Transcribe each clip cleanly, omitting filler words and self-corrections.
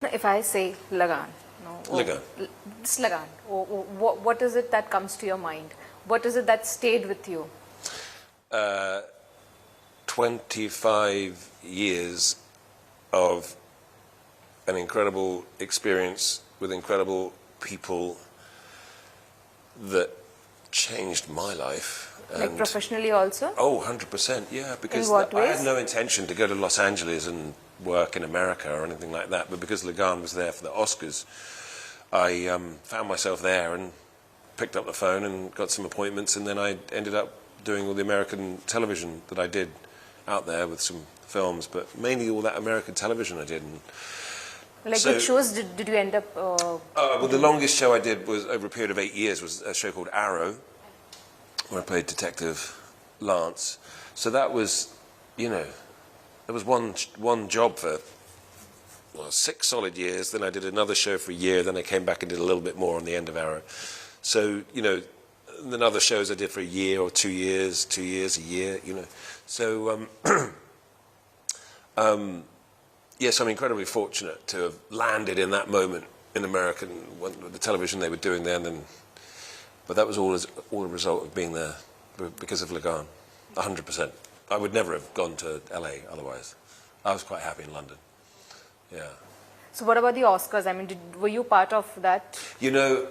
If I say Lagaan, Lagaan. This Lagaan, what is it that comes to your mind? What is it that stayed with you? 25 years of an incredible experience with incredible people that changed my life. Like professionally also? Oh, 100%, yeah. Because In what I ways? had no intention to go to Los Angeles and work in America or anything like that, but because Lagaan was there for the Oscars, I found myself there and picked up the phone and got some appointments, and then I ended up doing all the American television that I did out there with some films, but mainly all that American television I did. And like which shows did you end up... well, the longest show I did was over a period of 8 years was a show called Arrow, where I played Detective Lance. So that was, you know, there was one job for 6 solid years. Then I did another show for a year. Then I came back and did a little bit more on the end of Arrow. So, you know, then other shows I did for a year or 2 years, 2 years, a year, you know. So, yes, I'm incredibly fortunate to have landed in that moment in America, the television they were doing then. But that was all a result of being there because of Lagaan, 100%. I would never have gone to LA otherwise. I was quite happy in London. Yeah. So what about the Oscars? I mean, were you part of that? You know,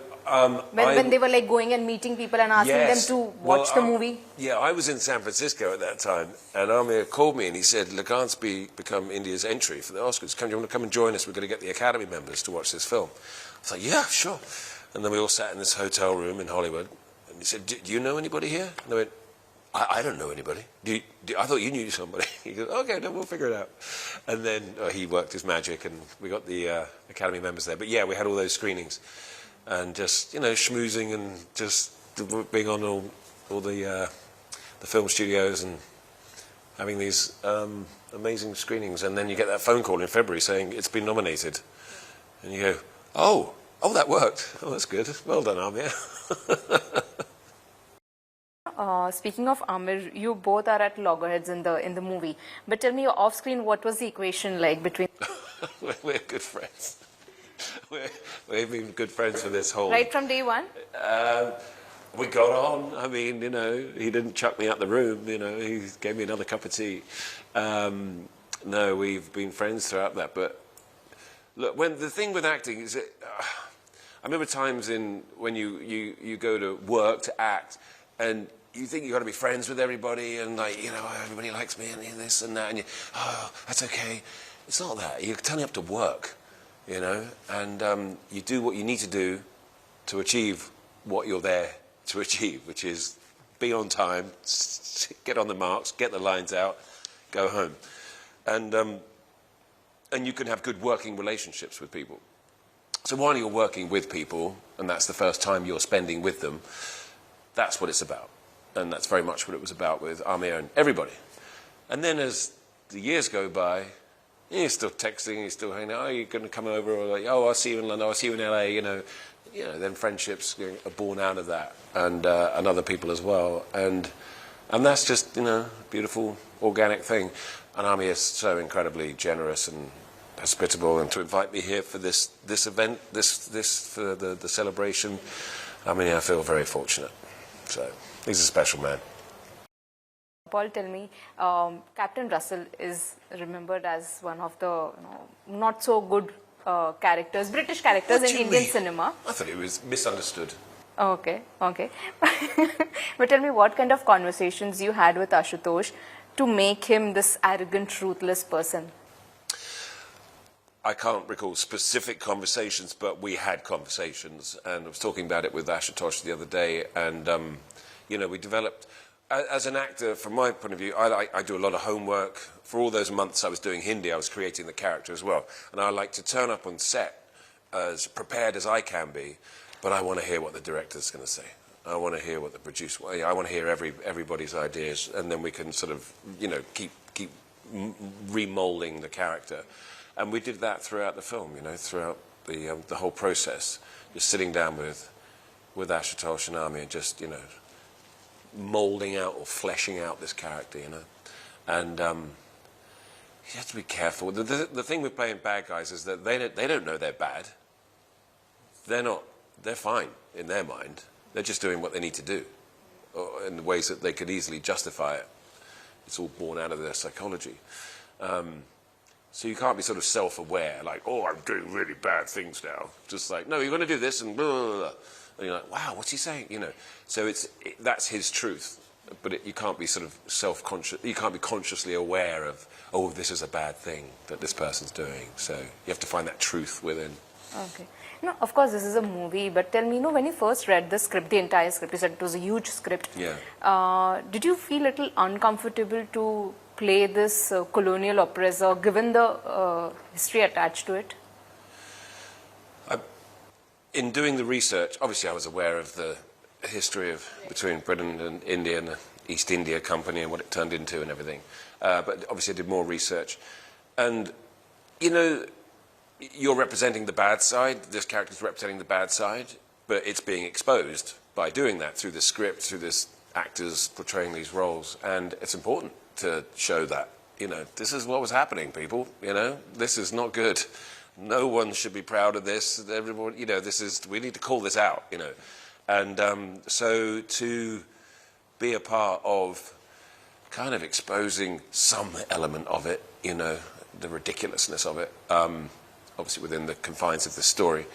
when they were like going and meeting people and asking them to watch the movie? Yeah, I was in San Francisco at that time, and Aamir called me and he said, Lagaan's become India's entry for the Oscars. Do you want to come and join us? We're going to get the Academy members to watch this film. I was like, yeah, sure. And then we all sat in this hotel room in Hollywood, and he said, do you know anybody here? And I went, I don't know anybody. I thought you knew somebody. He goes, okay, no, we'll figure it out. And then he worked his magic, and we got the Academy members there. But yeah, we had all those screenings, and just, you know, schmoozing and just being on all the film studios and having these amazing screenings. And then you get that phone call in February saying it's been nominated, and you go, oh, that worked. Oh, that's good. Well done, Aamir. Speaking of Aamir, you both are at loggerheads in the movie. But tell me, off screen, what was the equation like between? We're good friends. We've been good friends for this whole... Right from day one? We got on. I mean, you know, he didn't chuck me out the room. You know, he gave me another cup of tea. No, we've been friends throughout that. But look, the thing with acting is that I remember times when you go to work to act, and you think you've got to be friends with everybody, and like, you know, everybody likes me and this and that, and that's okay. It's not that. You're turning up to work, you know, and you do what you need to do to achieve what you're there to achieve, which is be on time, get on the marks, get the lines out, go home. And you can have good working relationships with people. So while you're working with people, and that's the first time you're spending with them, that's what it's about. And that's very much what it was about with Aamir and everybody. And then as the years go by, you're still texting, you're still hanging out, oh, you're going to come over, or like, oh, I'll see you in London, I'll see you in LA, you know, then friendships are born out of that, and other people as well. And that's just, you know, a beautiful, organic thing. And Aamir is so incredibly generous and hospitable, and to invite me here for this event, for the celebration, I mean, I feel very fortunate. So he's a special man. Paul, tell me, Captain Russell is remembered as one of the not so good characters, British characters in Indian cinema. I thought he was misunderstood. Okay. But tell me, what kind of conversations you had with Ashutosh to make him this arrogant, ruthless person? I can't recall specific conversations, but we had conversations, and I was talking about it with Ashutosh the other day, and you know, we developed, as an actor, from my point of view, I do a lot of homework. For all those months I was doing Hindi, I was creating the character as well, and I like to turn up on set as prepared as I can be, but I want to hear what the director's going to say. I want to hear what the producer, I want to hear everybody's ideas, and then we can sort of, you know, keep remolding the character. And we did that throughout the film, you know, throughout the whole process. Just sitting down with Ashutosh and Aamir, just, you know, moulding out or fleshing out this character, you know. And you have to be careful. The thing with playing bad guys is that they don't know they're bad. They're fine in their mind. They're just doing what they need to do, or in ways that they could easily justify it. It's all born out of their psychology. So you can't be sort of self-aware, like, oh, I'm doing really bad things now. Just like, no, you're going to do this, and blah, blah, blah. And you're like, wow, what's he saying? You know. So that's his truth. But you can't be sort of self-conscious. You can't be consciously aware of, oh, this is a bad thing that this person's doing. So you have to find that truth within. Okay. You know, of course, this is a movie, but tell me, you know, when you first read the script, the entire script, you said it was a huge script. Yeah. Did you feel a little uncomfortable to play this colonial oppressor, given the history attached to it? In doing the research, obviously I was aware of the history between Britain and India and the East India Company and what it turned into and everything. But obviously I did more research. And, you know, you're representing the bad side, this character's representing the bad side, but it's being exposed by doing that through the script, through this actors portraying these roles. And it's important to show that, you know, this is what was happening, people, you know, this is not good. No one should be proud of this. Everyone, you know, we need to call this out, you know. And so to be a part of kind of exposing some element of it, you know, the ridiculousness of it, obviously within the confines of the story,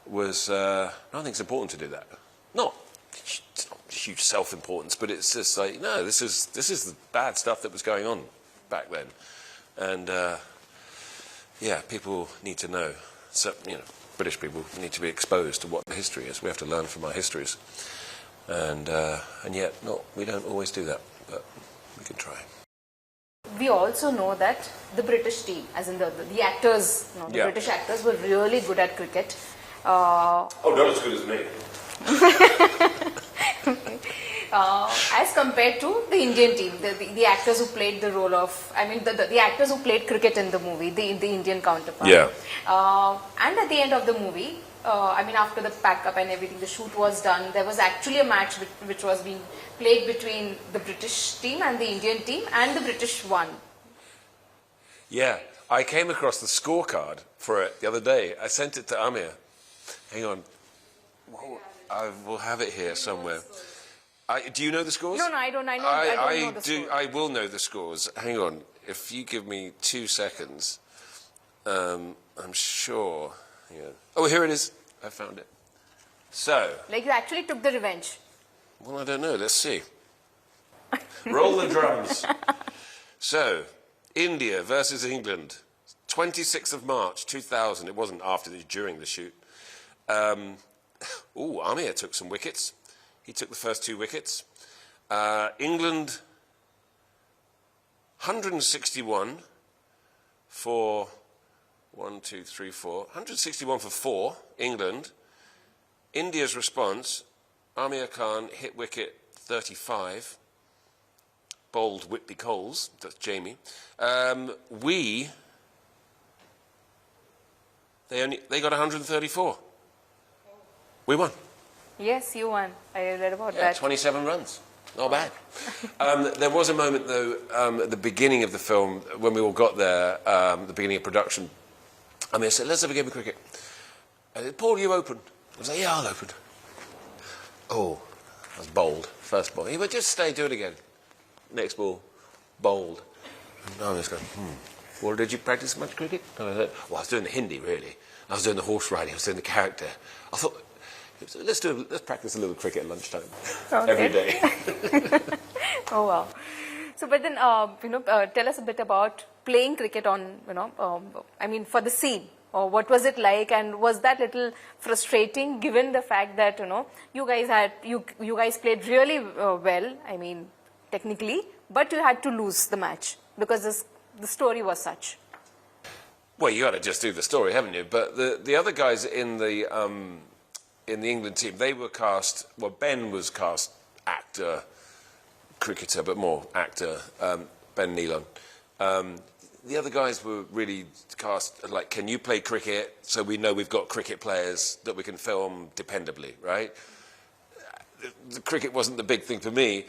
was, I think it's important to do that. It's not huge self-importance, but it's just like, no, this is the bad stuff that was going on back then. And, yeah, people need to know. So, you know, British people need to be exposed to what the history is. We have to learn from our histories. And yet, no, we don't always do that, but we can try. We also know that the British team, as in the actors, you know, the British actors were really good at cricket. Oh, not as good as me. As compared to the Indian team, the actors who played the role of, I mean, the actors who played cricket in the movie, the Indian counterpart. Yeah. And at the end of the movie, I mean, after the pack-up and everything, the shoot was done, there was actually a match which was being played between the British team and the Indian team, and the British won. Yeah, I came across the scorecard for it the other day. I sent it to Aamir. Hang on. I will have it here somewhere. Do you know the scores? No, I don't. I don't know the scores. I will know the scores. Hang on. If you give me 2 seconds, I'm sure. Yeah. Oh, here it is. I found it. So. Like you actually took the revenge. Well, I don't know. Let's see. Roll the drums. So, India versus England, 26th of March 2000. It wasn't after during the shoot. Aamir took some wickets. He took the first 2 wickets. England, 161 for 161 for 4, England. India's response, Aamir Khan hit wicket 35, bowled Whitby Coles, that's Jamie. They got 134. We won. Yes, you won. I read about that. 27 runs. Not bad. There was a moment, though, at the beginning of the film, when we all got there, the beginning of production, I said, let's have a game of cricket. I said, Paul, you open. I was like, yeah, I'll open. Oh, I was bowled. First ball. He went, just stay, do it again. Next ball, bowled. And I was going, Well, did you practice much cricket? And I said, well, I was doing the Hindi, really. I was doing the horse riding, I was doing the character. I thought, let's practice a little cricket at lunchtime. Okay. Every day. Oh, wow. So, but then, tell us a bit about playing cricket on, for the scene. Or what was it like, and was that little frustrating given the fact that, you guys played really well, technically, but you had to lose the match because the story was such? Well, you got to just do the story, haven't you? But the other guys in the England team, they were cast. Well, Ben was cast actor, cricketer, but more actor. Ben Nealon. The other guys were really cast like, can you play cricket? So we know we've got cricket players that we can film dependably, right? The cricket wasn't the big thing for me.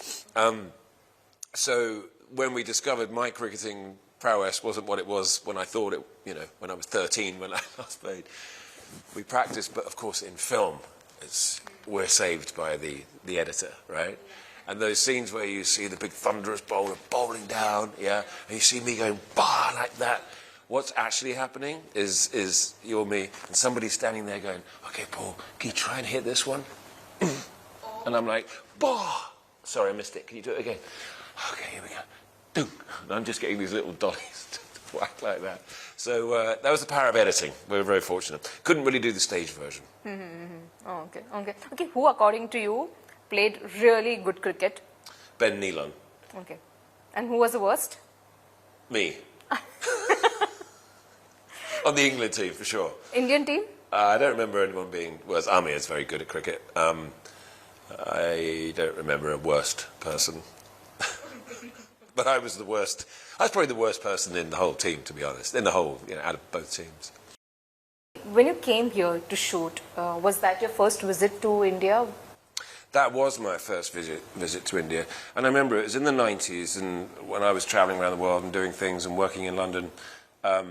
So when we discovered my cricketing prowess wasn't what it was when I thought it, you know, when I was 13 when I last played. We practiced, but of course in film, we're saved by the editor, right? And those scenes where you see the big thunderous bowler bowling down, yeah, and you see me going, bah, like that. What's actually happening is you or me, and somebody's standing there going, okay, Paul, can you try and hit this one? And I'm like, bah! Sorry, I missed it. Can you do it again? Okay, here we go. Dunk. And I'm just getting these little dollies to whack like that. So that was the power of editing. We were very fortunate. Couldn't really do the stage version. Oh, okay, okay. Okay, who, according to you, played really good cricket? Ben Nealon. Okay. And who was the worst? Me. On the England team, for sure. Indian team? I don't remember anyone being worse. Aamir is very good at cricket. I don't remember a worst person. But I was the worst. I was probably the worst person in the whole team, to be honest. In the whole, you know, out of both teams. When you came here to shoot, was that your first visit to India? That was my first visit to India. And I remember it was in the 90s, and when I was travelling around the world and doing things and working in London, a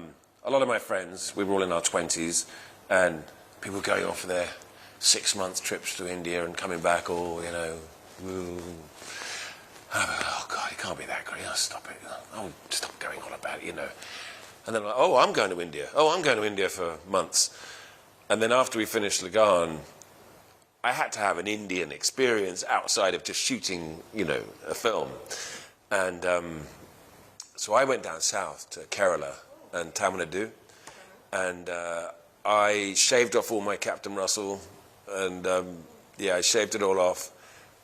lot of my friends, we were all in our 20s, and people going off for their 6-month trips to India and coming back all, you know, oh, God, it can't be that great. Oh, stop it. Oh, stop going on about it, you know. And then, like, oh, I'm going to India. Oh, I'm going to India for months. And then after we finished Lagaan, I had to have an Indian experience outside of just shooting, you know, a film. And so I went down south to Kerala and Tamil Nadu, and I shaved off all my Captain Russell, and yeah, I shaved it all off,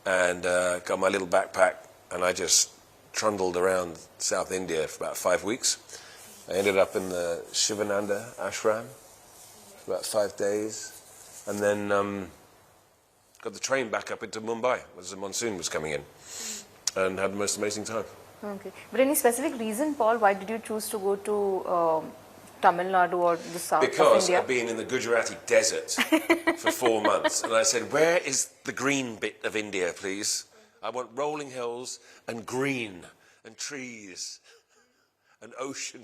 and got my little backpack, and I just trundled around South India for about 5 weeks. I ended up in the Shivananda ashram for about 5 days, and then got the train back up into Mumbai as the monsoon was coming in, and had the most amazing time. Okay. But any specific reason, Paul, why did you choose to go to Tamil Nadu or the south of India? Because I've been in the Gujarati desert for 4 months, and I said, where is the green bit of India, please? I want rolling hills and green and trees and ocean.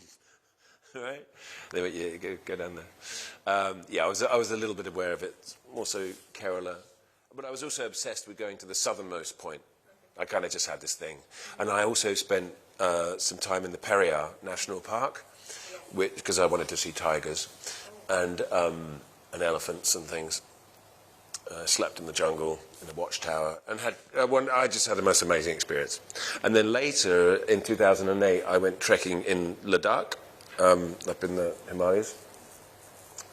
Right? There, yeah, go down there. Yeah, I was a little bit aware of it. Also Kerala, but I was also obsessed with going to the southernmost point. I kind of just had this thing, and I also spent some time in the Periyar National Park, because I wanted to see tigers and elephants and things. Slept in the jungle in the watchtower, and had I just had the most amazing experience. And then later in 2008, I went trekking in Ladakh. Up in the Himalayas,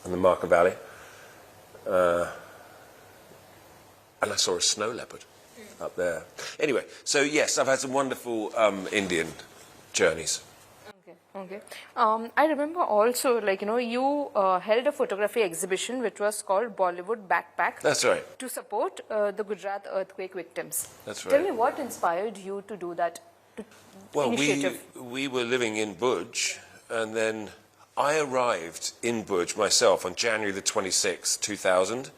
in the Marka Valley, and I saw a snow leopard up there. Anyway, so yes, I've had some wonderful Indian journeys. Okay, okay. I remember also, like, you know, you held a photography exhibition which was called Bollywood Backpack. That's right. To support the Gujarat earthquake victims. That's right. Tell me what inspired you to do that initiative? We were living in Bhuj. And then I arrived in Bhuj myself on January the 26th, 2000,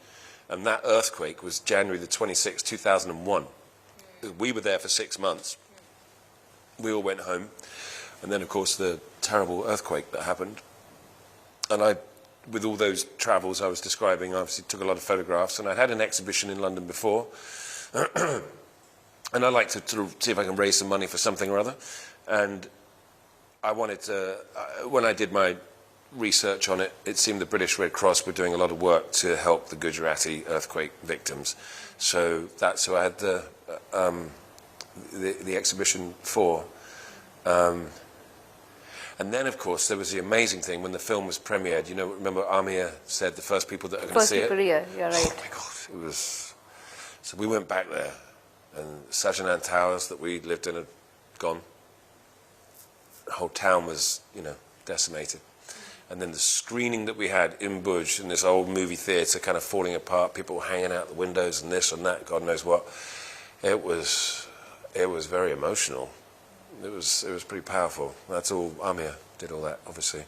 and that earthquake was January the 26th, 2001. We were there for 6 months. We all went home, and then, of course, the terrible earthquake that happened. And I, with all those travels I was describing, I obviously took a lot of photographs, and I'd had an exhibition in London before, and I like to see if I can raise some money for something or other, and I wanted to, when I did my research on it, it seemed the British Red Cross were doing a lot of work to help the Gujarati earthquake victims. So that's who I had the exhibition for. And then, of course, there was the amazing thing when the film was premiered. You know, remember Aamir said the first people that are going to see it? First people, yeah, you're right. Oh, my God. It was... So we went back there, and Sajanan Towers that we lived in had gone. The whole town was, you know, decimated. And then the screening that we had in Bhuj, in this old movie theatre, kind of falling apart, people were hanging out the windows and this and that, God knows what. It was very emotional. It was pretty powerful. That's all, Aamir did all that, obviously.